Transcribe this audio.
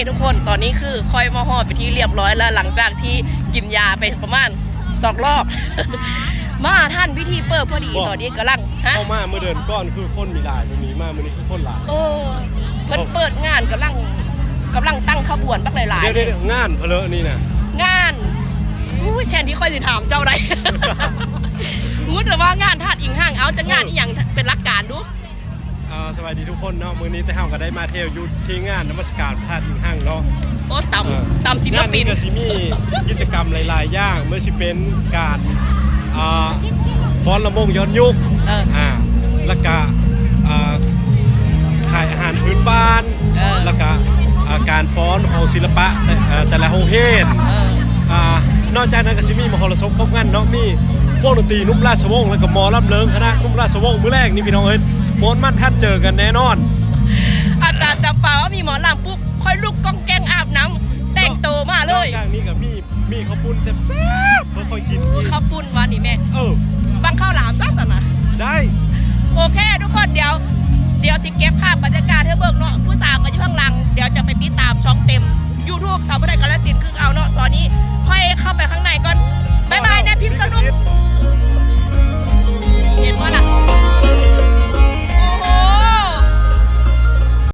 ทุกคนตอนนี้คือค่อยมาฮอดไปที่เรียบร้อยแล้วหลังจากที่กินยาไปประมาณ2 รอบ มาท่านพิธีเปิดพอดีตอนนี้กำลังเข้ามาเมื่อเดือนก่อนคือคนมีหลายมันมีมาเมื่อนี้คือคนหลายเพิ่นเปิดงานกำลังตั้งขบวนบักหลายๆเดี๋ยวงานเพลอนี่นะงานแทนที่ค่อยสิถามเจ้าใด งูแต่ว่างานธาตุอิงห้างเอาจะงานอีหยังเป็นหลักการดูสวัสดีทุกคนเนาะมื้อนี้แต่เฮาก็ได้มาเที่ยวอยู่ที่งานนมัสการพระธาตุอิงห้างเนาะโอ้ตำศิลปินก็สิมีกิจกรรมหลายๆอย่างเมื่อสิเป็นการฟ้อนลำวงย้อนยุคแล้วก็ขายอาหารพื้นบ้านแล้วก็การฟ้อนของศิลปะแต่ละโรงเรียนนอกจากนั้นก็สิมีมหรสพครบงานเนาะมีวงดนตรีนุ่มราชวงศ์แล้วก็หมอลำเลิงคณะนุ่มราชวงศ์มื้อแรกนี่พี่น้องเอ้ยมอนมั่นท่านเจอกันแน่นอนอาจารย์จำปาว่ามีหมอลำปุ๊บค่อยลุกกองแกงอาบน้ำแต่งโตมาเลยจากนี้ก็มีข้าวปุ้นแซ่บๆเพื่อค่อยกินข้าวปุ้นวันนี้แม่บังข้าวหลามซะสนะได้โอเคทุกคนเดี๋ยวที่เก็บภาพบรรยากาศให้เบิกเนาะผู้สาวก็อยู่ข้างหลังเดี๋ยวจะไปติดตามช่องเต็ม YouTube สาวผู้ใดกาฬสินธุ์คือเอาเนาะตอนนี้ค่อยเข้าไปข้างในก่อนบ๊ายบายนะพิมพ์สนุก